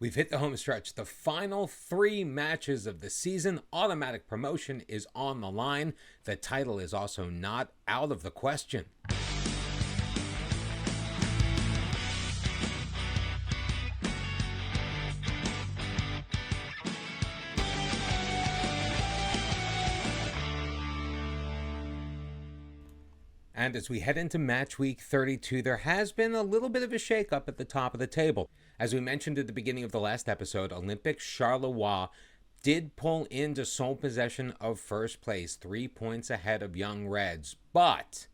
We've hit the home stretch. The final 3 matches of the season. Automatic promotion is on the line. The title is also not out of the question. And as we head into match week 32, there has been a little bit of a shakeup at the top of the table. As we mentioned at the beginning of the last episode, Olympic Charleroi did pull into sole possession of first place, 3 points ahead of Young Reds. But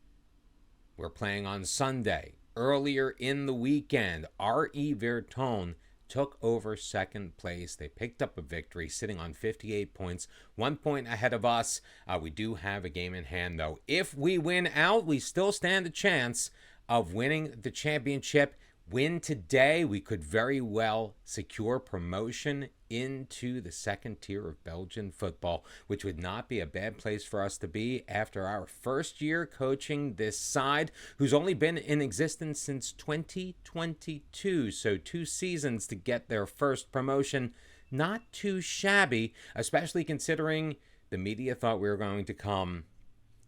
we're playing on Sunday. Earlier in the weekend, R.E. Virton took over second place. They picked up a victory, sitting on 58 points, 1 point ahead of us. We do have a game in hand, though. If we win out, we still stand a chance of winning the championship. Win today, we could very well secure promotion into the second tier of Belgian football, which would not be a bad place for us to be after our first year coaching this side, who's only been in existence since 2022. So 2 seasons to get their first promotion. Not too shabby, especially considering the media thought we were going to come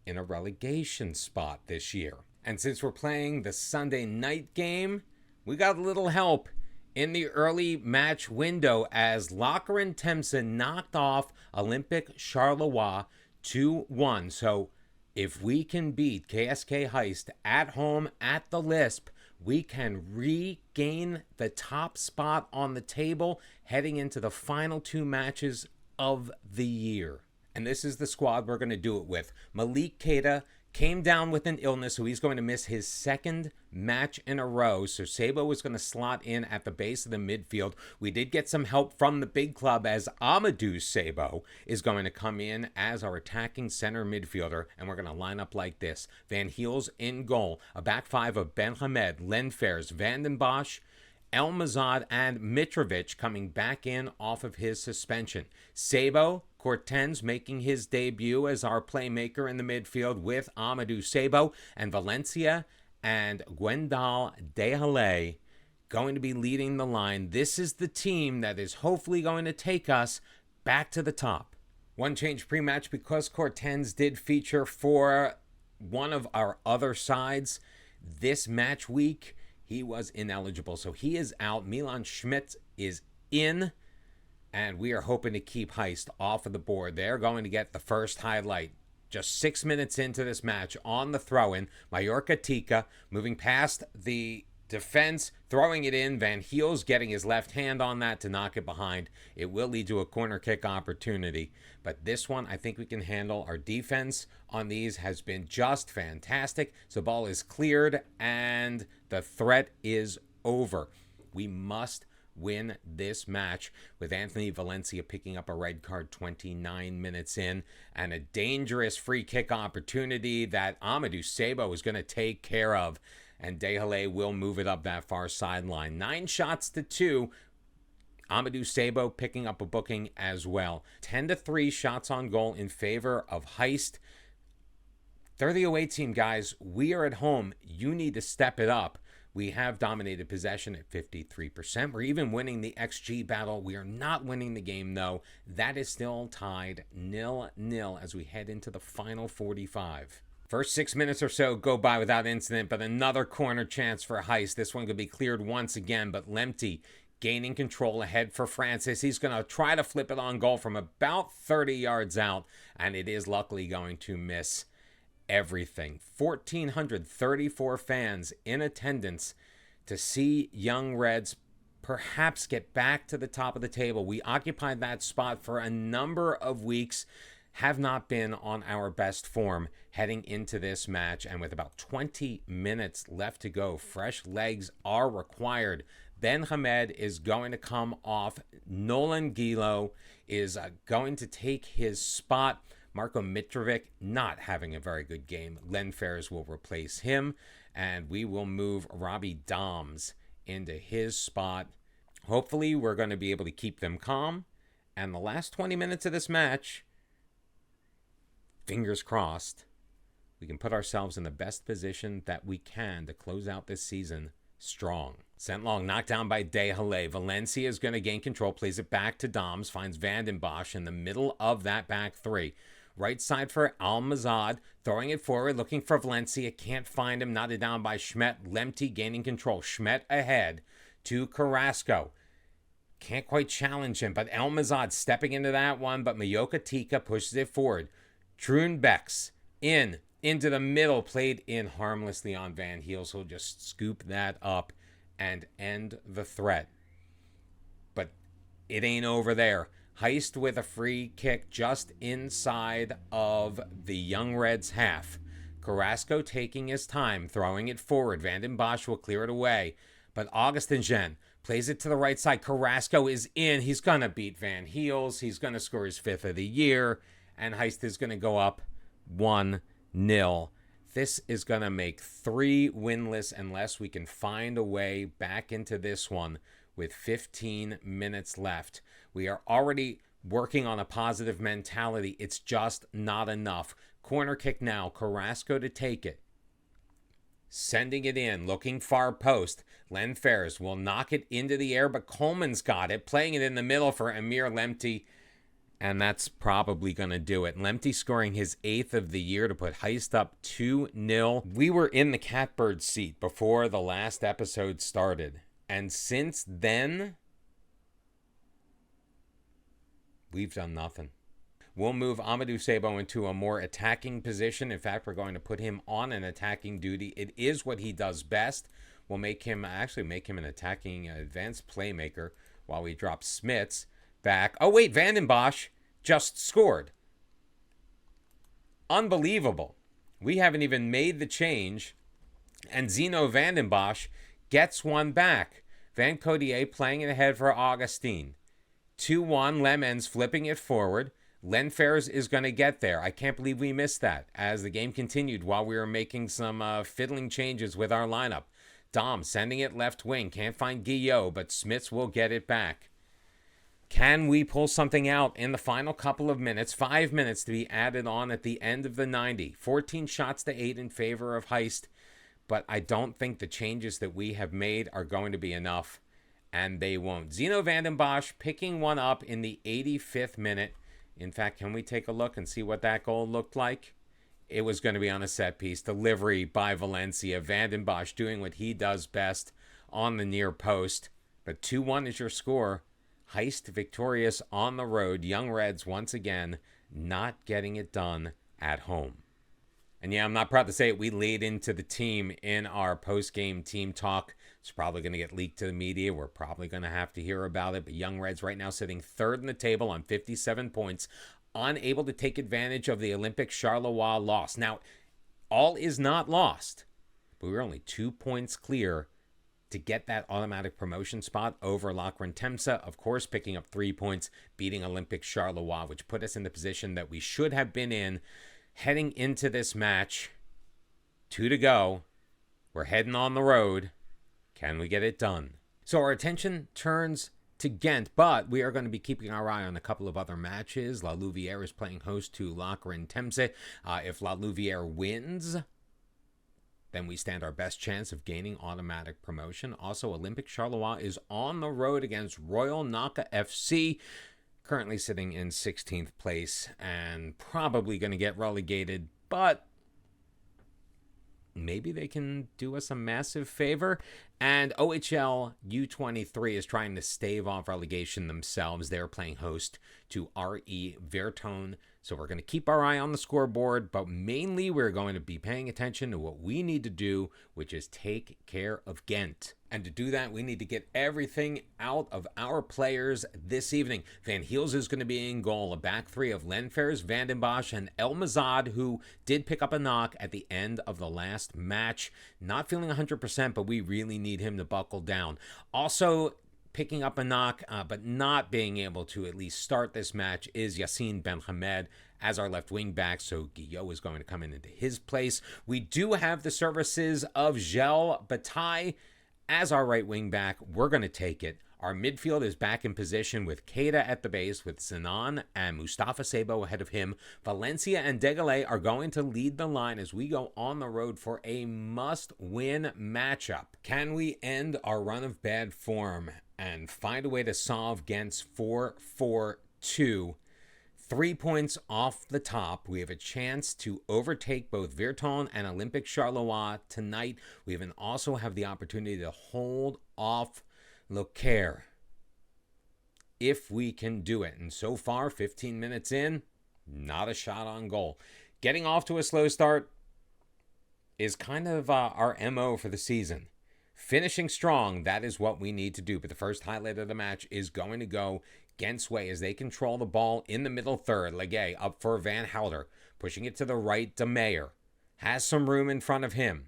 in a relegation spot this year. And since we're playing the Sunday night game, we got a little help in the early match window as Lokeren Temse knocked off Olympic Charleroi 2-1. So if we can beat KSK Heist at home at the Lisp, we can regain the top spot on the table heading into the final 2 matches of the year. And this is the squad we're going to do it with. Malik Keita came down with an illness, so he's going to miss his second match in a row. So Sabo was going to slot in at the base of the midfield. We did get some help from the big club as Amadou Sabo is going to come in as our attacking center midfielder. And we're going to line up like this. Van Heels in goal. A back 5 of Ben Hamed, Lenfers, Vanden Bosch, El Mazad, and Mitrovic coming back in off of his suspension. Sabo, Cortens making his debut as our playmaker in the midfield with Amadou Sabo, and Valencia and Gwendal Dehale going to be leading the line. This is the team that is hopefully going to take us back to the top. One change pre-match because Cortens did feature for one of our other sides this match week. He was ineligible, so he is out. Milan Schmidt is in, and we are hoping to keep Heist off of the board. They're going to get the first highlight. Just 6 minutes into this match on the throw-in, Mallorca Tika moving past the defense, throwing it in. Van Heels getting his left hand on that to knock it behind. It will lead to a corner kick opportunity. But this one, I think we can handle. Our defense on these has been just fantastic. So ball is cleared and the threat is over. We must win this match with Anthony Valencia picking up a red card 29 minutes in and a dangerous free kick opportunity that Amadou Sabo is going to take care of. And Dehale will move it up that far sideline. 9 shots to 2. Amadou Sabo picking up a booking as well. 10-3 shots on goal in favor of Heist. They're the away team, guys. We are at home. You need to step it up. We have dominated possession at 53%. We're even winning the XG battle. We are not winning the game, though. That is still tied 0-0 as we head into the final 45. First 6 minutes or so go by without incident, but another corner chance for Heist. This one could be cleared once again, but Lemty gaining control ahead for Francis. He's going to try to flip it on goal from about 30 yards out, and it is luckily going to miss everything. 1,434 fans in attendance to see Young Reds perhaps get back to the top of the table. We occupied that spot for a number of weeks, have not been on our best form heading into this match, and with about 20 minutes left to go, fresh legs are required. Ben Hamed is going to come off. Nolan Gilo is going to take his spot. Marko Mitrovic not having a very good game. Lenfers will replace him, and we will move Robbie Doms into his spot. Hopefully, we're going to be able to keep them calm. And the last 20 minutes of this match, fingers crossed, we can put ourselves in the best position that we can to close out this season strong. Sent long, knocked down by De Halle. Valencia is going to gain control, plays it back to Doms, finds Van den Bosch in the middle of that back three. Right side for Almazad, throwing it forward, looking for Valencia, can't find him, knotted down by Schmidt. Lemty gaining control. Schmidt ahead to Carrasco. Can't quite challenge him, but Almazad stepping into that one, but Mayoka Tika pushes it forward. Truenbecks into the middle, played in harmlessly on Van Heel, so he'll just scoop that up and end the threat. But it ain't over there. Heist with a free kick just inside of the Young Reds' half. Carrasco taking his time, throwing it forward. Van den Bosch will clear it away. But Augustin plays it to the right side. Carrasco is in. He's going to beat Van Heels. He's going to score his 5th of the year. And Heist is going to go up 1-0. This is going to make 3 winless unless we can find a way back into this one with 15 minutes left. We are already working on a positive mentality. It's just not enough. Corner kick now. Carrasco to take it. Sending it in. Looking far post. Len Ferris will knock it into the air, but Coleman's got it. Playing it in the middle for Amir Lemty. And that's probably going to do it. Lemty scoring his 8th of the year to put Heist up 2-0. We were in the catbird seat before the last episode started. And since then, we've done nothing. We'll move Amadou Sabo into a more attacking position. In fact, we're going to put him on an attacking duty. It is what he does best. We'll make him an attacking advanced playmaker while we drop Smits back. Oh, wait, Van den Bosch just scored. Unbelievable. We haven't even made the change. And Zeno Van den Bosch gets one back. Van Codier playing it ahead for Augustine. 2-1, Lemens flipping it forward. Len Ferris is going to get there. I can't believe we missed that as the game continued while we were making some fiddling changes with our lineup. Dom sending it left wing. Can't find Guillot, but Smits will get it back. Can we pull something out in the final couple of minutes? 5 minutes to be added on at the end of the 90. 14 shots to 8 in favor of Heist. But I don't think the changes that we have made are going to be enough. And they won't. Zeno Van den Bosch picking one up in the 85th minute. In fact, can we take a look and see what that goal looked like? It was going to be on a set piece. Delivery by Valencia. Van den Bosch doing what he does best on the near post. But 2-1 is your score. Heist victorious on the road. Young Reds once again not getting it done at home. And yeah, I'm not proud to say it. We laid into the team in our post-game team talk. It's probably going to get leaked to the media. We're probably going to have to hear about it. But Young Reds right now sitting 3rd in the table on 57 points. Unable to take advantage of the Olympic Charleroi loss. Now, all is not lost. But we're only 2 points clear to get that automatic promotion spot over Lokeren Temsa. Of course, picking up 3 points, beating Olympic Charleroi, which put us in the position that we should have been in heading into this match. 2 to go. We're heading on the road. Can we get it done? So our attention turns to Ghent, but we are going to be keeping our eye on a couple of other matches. La Louvière is playing host to Lokeren Temse. If La Louvière wins, then we stand our best chance of gaining automatic promotion. Also, Olympic Charleroi is on the road against Royal Naka FC, currently sitting in 16th place and probably going to get relegated, but maybe they can do us a massive favor. And OHL U23 is trying to stave off relegation themselves. They're playing host to RE Vertone. So we're going to keep our eye on the scoreboard, but mainly we're going to be paying attention to what we need to do, which is take care of Ghent. And to do that, we need to get everything out of our players this evening. Van Heels is going to be in goal. A back three of Lenfers, Van den Bosch, and El Mazad, who did pick up a knock at the end of the last match. Not feeling 100%, but we really need him to buckle down. Also, picking up a knock, but not being able to at least start this match is Yassine Ben Hamed as our left wing back, so Guillot is going to come into his place. We do have the services of Gel Bataille as our right wing back. We're going to take it. Our midfield is back in position with Keita at the base, with Zanan and Mustafa Sabo ahead of him. Valencia and Degale are going to lead the line as we go on the road for a must-win matchup. Can we end our run of bad form and find a way to solve Ghent's 4-4-2? 3 points off the top. We have a chance to overtake both Virton and Olympic Charleroi tonight. We even also have the opportunity to hold off Leclerc if we can do it. And so far, 15 minutes in, not a shot on goal. Getting off to a slow start is kind of our MO for the season. Finishing strong, that is what we need to do. But the first highlight of the match is going to go Ghent's way as they control the ball in the middle third. Legay up for Van Helder, pushing it to the right. De Meyer has some room in front of him.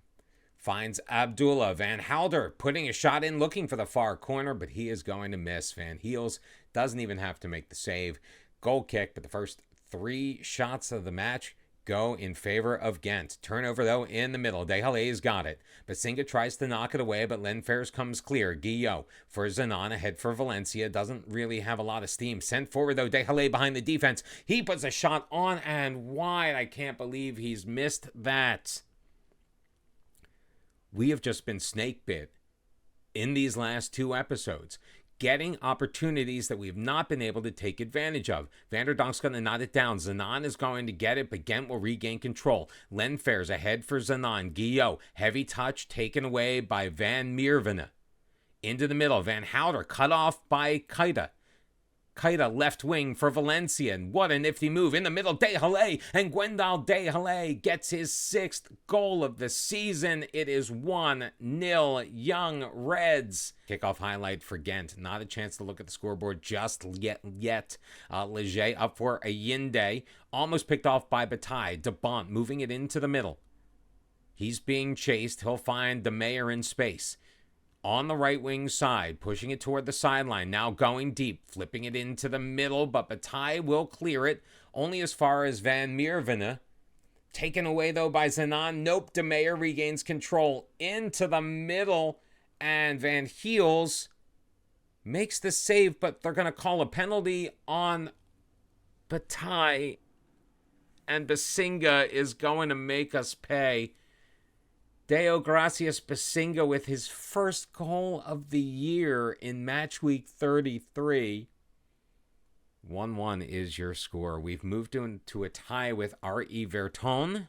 Finds Abdullah. Van Helder putting a shot in, looking for the far corner, but he is going to miss. Van Heels doesn't even have to make the save. Goal kick, but the first 3 shots of the match go in favor of Ghent. Turnover, though, in the middle. Dehale's got it. Basinga tries to knock it away, but Lenfers comes clear. Guillot for Zanan ahead for Valencia. Doesn't really have a lot of steam. Sent forward, though. Dehale behind the defense. He puts a shot on and wide. I can't believe he's missed that. We have just been snake bit in these last 2 episodes, getting opportunities that we have not been able to take advantage of. Vanderdonk's going to knot it down. Zanan is going to get it, but Ghent will regain control. Lenfers ahead for Zanan. Guillot, heavy touch taken away by Van Meervene. Into the middle, Van Helder cut off by Keita. Keita left wing for Valencia, and what a nifty move in the middle. Dehale, and Gwendal Dehale gets his 6th goal of the season. It is 1-0 Young Reds. Kickoff highlight for Ghent. Not a chance to look at the scoreboard just yet. Leger up for Ayinde, almost picked off by Bataille. De Bont moving it into the middle. He's being chased. He'll find De Meyer in space. On the right wing side, pushing it toward the sideline, now going deep, flipping it into the middle, but Bataille will clear it, only as far as Van Meervene. Taken away, though, by Zanan. Nope, De Meyer regains control into the middle, and Van Heels makes the save, but they're going to call a penalty on Bataille, and Basinga is going to make us pay. Deo Gracias Basinga with his first goal of the year in match week 33. 1-1 is your score. We've moved into a tie with R.E. Virton,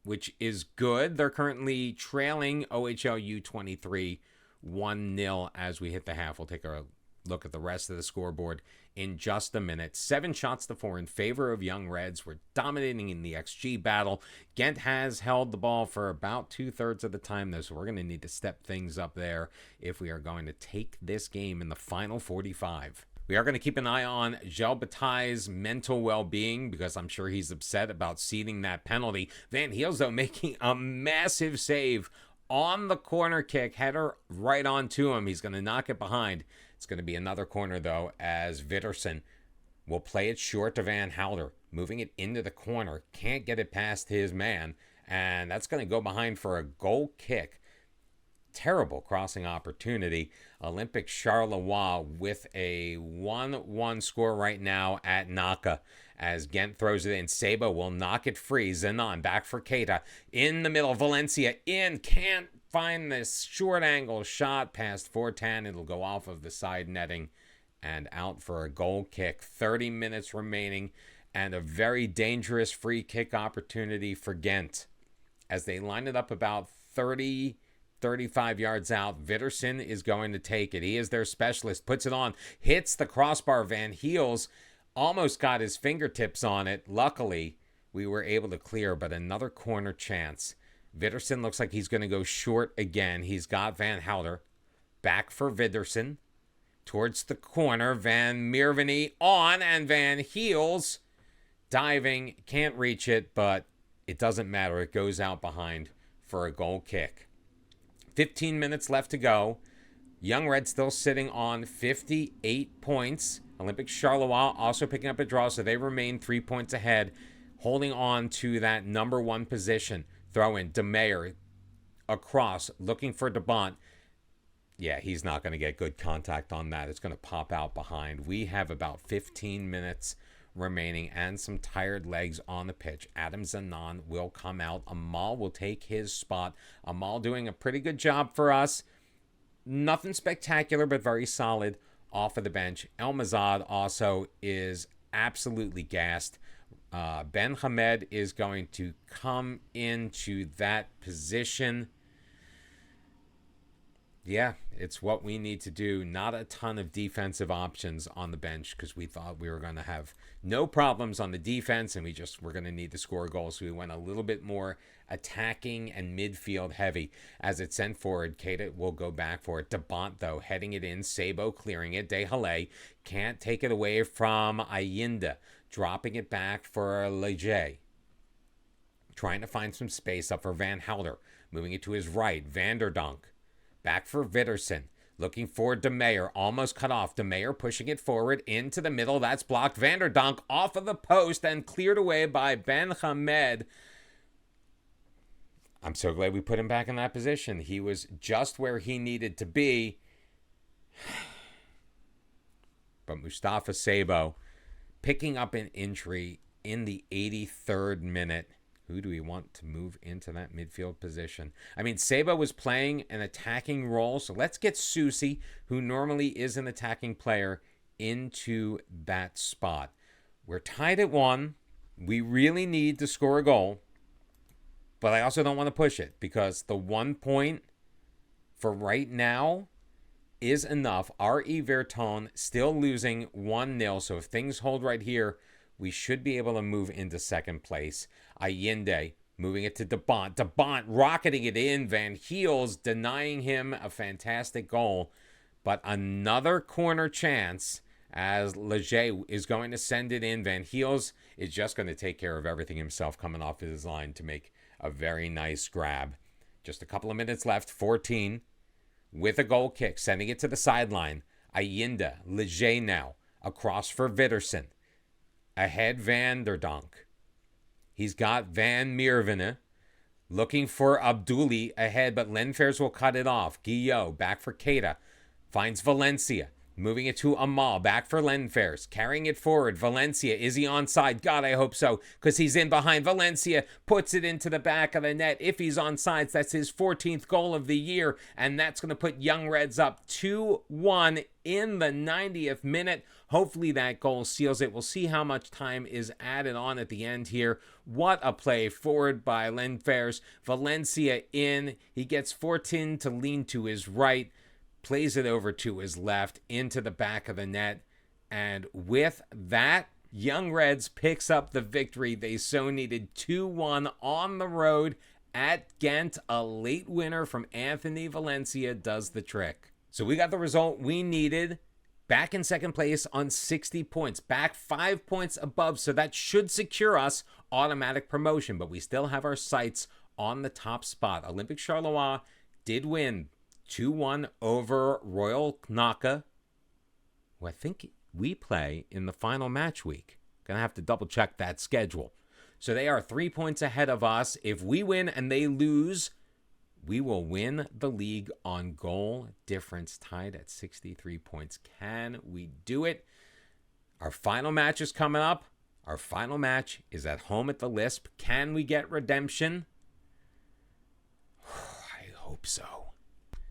which is good. They're currently trailing OHL U23 1-0 as we hit the half. We'll take a look at the rest of the scoreboard in just a minute. 7-4 in favor of Young Reds. We're dominating in the XG battle. Ghent has held the ball for about 2/3 of the time, though, so we're going to need to step things up there if we are going to take this game in the final 45. We are going to keep an eye on Gel Bataille's mental well-being because I'm sure he's upset about ceding that penalty. Van Heels, though, making a massive save on the corner kick. Header right onto him. He's going to knock it behind. It's going to be another corner, though, as Vittersen will play it short to Van Helder, moving it into the corner. Can't get it past his man, and that's going to go behind for a goal kick. Terrible crossing opportunity. Olympic Charleroi with a 1-1 score right now at Naka as Ghent throws it in. Sabo will knock it free. Zanan back for Keita. In the middle, Valencia in. Can't find this short angle shot past Fortan. It'll go off of the side netting and out for a goal kick. 30 minutes remaining and a very dangerous free kick opportunity for Ghent as they line it up about 35 yards out. Vittersen is going to take it. He is their specialist. Puts it on. Hits the crossbar. Van Heels almost got his fingertips on it. Luckily, we were able to clear, but another corner chance. Vittersen looks like he's going to go short again. He's got Van Helder. Back for Vittersen. Towards the corner. Van Meervene on, and Van Heels diving. Can't reach it, but it doesn't matter. It goes out behind for a goal kick. 15 minutes left to go. Young Red still sitting on 58 points. Olympic Charleroi also picking up a draw, so they remain 3 points ahead, holding on to that number 1 position. Throw in De Meyer across, looking for De Bont. Yeah, he's not going to get good contact on that. It's going to pop out behind. We have about 15 minutes remaining and some tired legs on the pitch. Adam Zanon will come out. Amal will take his spot. Amal doing a pretty good job for us. Nothing spectacular, but very solid off of the bench. El Mazad also is absolutely gassed. Ben Hamed is going to come into that position. Yeah, it's what we need to do. Not a ton of defensive options on the bench because we thought we were going to have no problems on the defense and we're going to need to score goals. So we went a little bit more attacking and midfield heavy. As it's sent forward, Keita will go back for it. Dabont, though, heading it in. Sabo clearing it. De Halle can't take it away from Ayinda. Dropping it back for Leger. Trying to find some space up for Van Helder. Moving it to his right. Vanderdonk. Back for Vitterson. Looking for De Meyer. Almost cut off. De Meyer pushing it forward into the middle. That's blocked. Vanderdonk off of the post and cleared away by Ben Hamed. I'm so glad we put him back in that position. He was just where he needed to be. But Mustafa Sabo picking up an injury in the 83rd minute. Who do we want to move into that midfield position? I mean, Sabo was playing an attacking role, so let's get Susi, who normally is an attacking player, into that spot. We're tied at 1. We really need to score a goal, but I also don't want to push it because the 1 point for right now is enough. R.E. Verton still losing 1-0, so if things hold right here, we should be able to move into second place. Allende moving it to Dabont. Dabont rocketing it in. Van Heels denying him a fantastic goal. But another corner chance as Leger is going to send it in. Van Heels is just going to take care of everything himself coming off his line to make a very nice grab. Just a couple of minutes left. 14 with a goal kick. Sending it to the sideline. Allende. Leger now. Across for Vitterson. Ahead Vanderdonk. He's got Van Meervenne looking for Abduli ahead, but Lenfers will cut it off. Guillot back for Keita. Finds Valencia. Moving it to Amal. Back for Lenfers. Carrying it forward. Valencia. Is he onside? God, I hope so. Because he's in behind. Valencia puts it into the back of the net. If he's onside, that's his 14th goal of the year. And that's going to put Young Reds up 2-1 in the 90th minute. Hopefully that goal seals it. We'll see how much time is added on at the end here. What a play forward by Lenfers. Valencia in. He gets 14 to lean to his right. Plays it over to his left into the back of the net. And with that, Young Reds picks up the victory they so needed. 2-1 on the road at Ghent. A late winner from Anthony Valencia does the trick. So we got the result we needed. Back in second place on 60 points. Back 5 points above. So that should secure us automatic promotion. But we still have our sights on the top spot. Olympique Charleroi did win 2-1 over Royal Naka, who I think we play in the final match week. Gonna have to double check that schedule. So they are 3 points ahead of us. If we win and they lose, we will win the league on goal difference, tied at 63 points. Can we do it? Our final match is coming up. Our final match is at home at the Lisp. Can we get redemption? I hope so.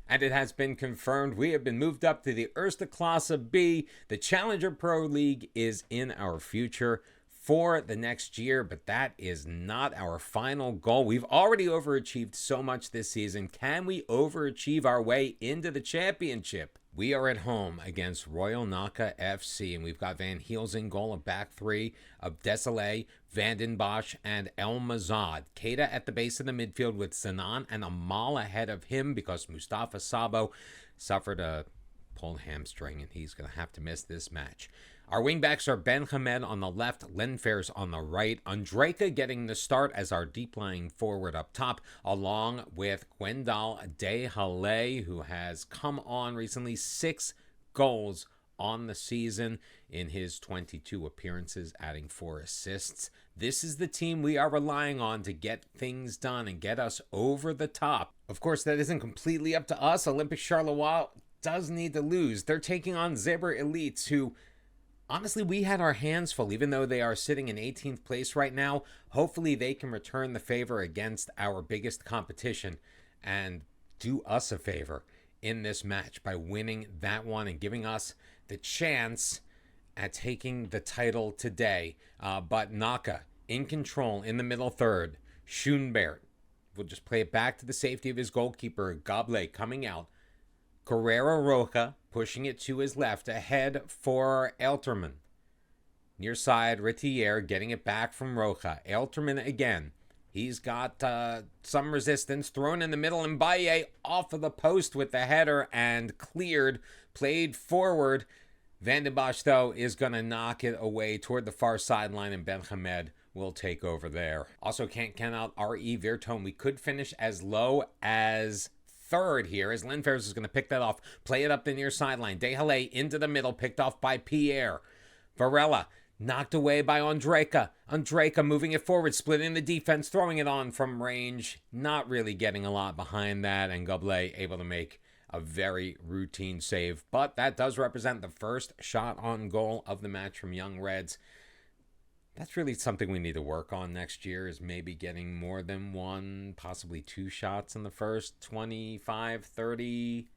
And it has been confirmed. We have been moved up to the Erste Klasse B. The Challenger Pro League is in our future for the next year, but that is not our final goal. We've already overachieved so much this season. Can we overachieve our way into the championship? We are at home against Royal Naka FC, and we've got Van Heels in goal, a back three of Desailly, Vandenbosch, and El Mazad. Keita at the base of the midfield with Zanon and Amal ahead of him because Mustafa Sabo suffered a pulled hamstring, and he's going to have to miss this match. Our wingbacks are Ben Hamed on the left, Lenfers on the right, Andreka getting the start as our deep-lying forward up top, along with Gwendal De Halle, who has come on recently, 6 goals on the season in his 22 appearances, adding 4 assists. This is the team we are relying on to get things done and get us over the top. Of course, that isn't completely up to us. Olympic Charleroi does need to lose. They're taking on Zebra Elites, who, honestly, we had our hands full, even though they are sitting in 18th place right now. Hopefully, they can return the favor against our biggest competition and do us a favor in this match by winning that one and giving us the chance at taking the title today. But Naka in control in the middle third. Schoenbert will just play it back to the safety of his goalkeeper. Gable coming out. Carrera Roca pushing it to his left, ahead for Elterman. Near side, Ritier getting it back from Roca. Elterman again. He's got some resistance, thrown in the middle, and Baye off of the post with the header and cleared, played forward. Van den Bosch, though, is going to knock it away toward the far sideline, and Ben Hamed will take over there. Also can't count out R.E. Virtone. We could finish as low as third here, as Lenfers is going to pick that off, play it up the near sideline. Dehale into the middle, picked off by Pierre. Varela knocked away by Ondrejka. Ondrejka moving it forward, splitting the defense, throwing it on from range. Not really getting a lot behind that, and Goblet able to make a very routine save. But that does represent the first shot on goal of the match from Young Reds. That's really something we need to work on next year, is maybe getting more than one, possibly two shots in the first 25, 30,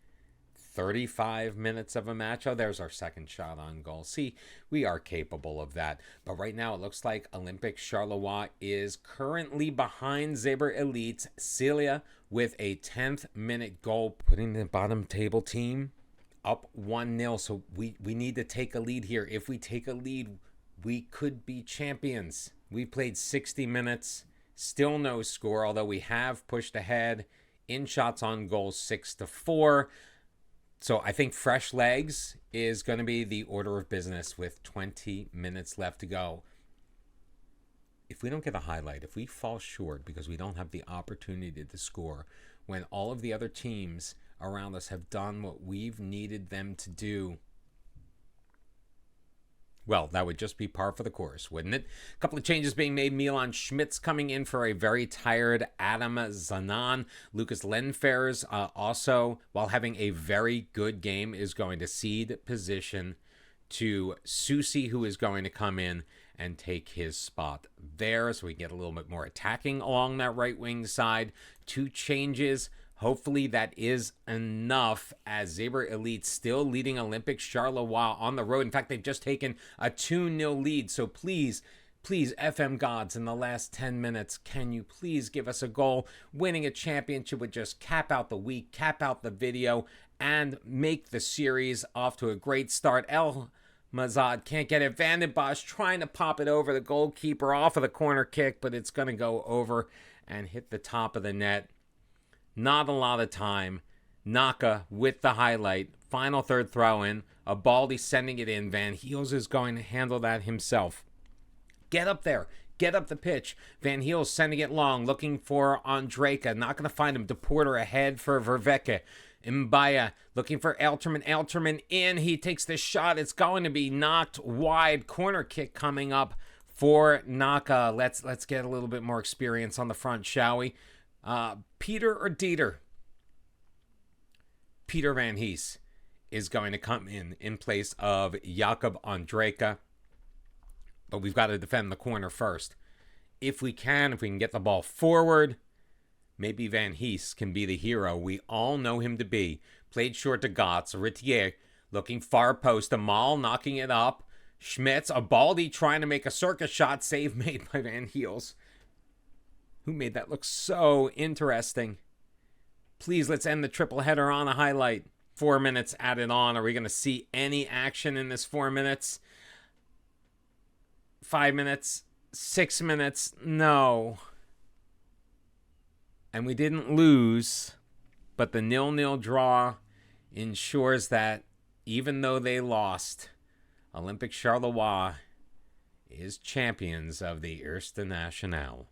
35 minutes of a match. Oh, there's our second shot on goal. See, we are capable of that. But right now it looks like Olympic Charleroi is currently behind Zebra Elites. Celia with a 10th minute goal, putting the bottom table team up 1-0. So we need to take a lead here. If we take a lead, we could be champions. We've played 60 minutes, still no score, although we have pushed ahead in shots on goal 6-4. So I think fresh legs is going to be the order of business with 20 minutes left to go. If we don't get a highlight, if we fall short because we don't have the opportunity to score when all of the other teams around us have done what we've needed them to do, well, that would just be par for the course, wouldn't it? A couple of changes being made. Milan Schmitz coming in for a very tired Adam Zanan. Lucas Lenfers also, while having a very good game, is going to cede position to Susi, who is going to come in and take his spot there. So we get a little bit more attacking along that right wing side. Two changes. Hopefully that is enough, as Zebra Elite still leading Olympic Charleroi on the road. In fact, they've just taken a 2-0 lead. So please, FM gods, in the last 10 minutes, can you please give us a goal? Winning a championship would just cap out the week, cap out the video, and make the series off to a great start. El Mazad can't get it. Van den Bosch trying to pop it over the goalkeeper off of the corner kick, but it's going to go over and hit the top of the net. Not a lot of time. Naka with the highlight. Final third throw in. Abaldi sending it in. Van Heels is going to handle that himself. Get up there. Get up the pitch. Van Heels sending it long. Looking for Ondrejka. Not going to find him. DePorter ahead for Verveke. Mbaya looking for Elterman. Elterman in. He takes the shot. It's going to be knocked wide. Corner kick coming up for Naka. Let's get a little bit more experience on the front, shall we? Peter or Dieter? Peter Van Hees is going to come in place of Jakob Ondrejka. But we've got to defend the corner first. If we can get the ball forward, maybe Van Hees can be the hero we all know him to be. Played short to Gotts. Ritier looking far post. Amal knocking it up. Schmitz, Abaldi trying to make a circus shot. Save made by Van Heels, who made that look so interesting. Please, let's end the triple header on a highlight. 4 minutes added on. Are we going to see any action in this 4 minutes? 5 minutes? 6 minutes? No. And we didn't lose, but the 0-0 draw ensures that even though they lost, Olympic Charleroi is champions of the Eerste Nationale.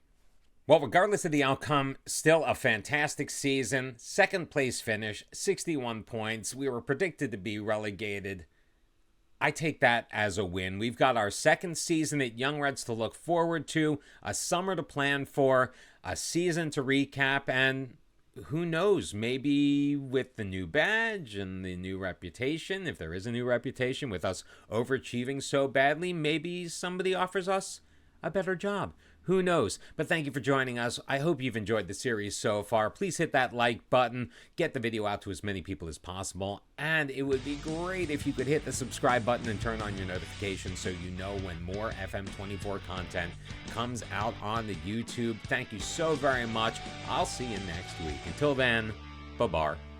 Well, regardless of the outcome, still a fantastic season. Second place finish, 61 points. We were predicted to be relegated. I take that as a win. We've got our second season at Young Reds to look forward to, a summer to plan for, a season to recap, and who knows, maybe with the new badge and the new reputation, if there is a new reputation with us overachieving so badly, maybe somebody offers us a better job. Who knows? But thank you for joining us. I hope you've enjoyed the series so far. Please hit that like button, get the video out to as many people as possible, and it would be great if you could hit the subscribe button and turn on your notifications so you know when more FM24 content comes out on the YouTube. Thank you so very much. I'll see you next week. Until then, bye-bye.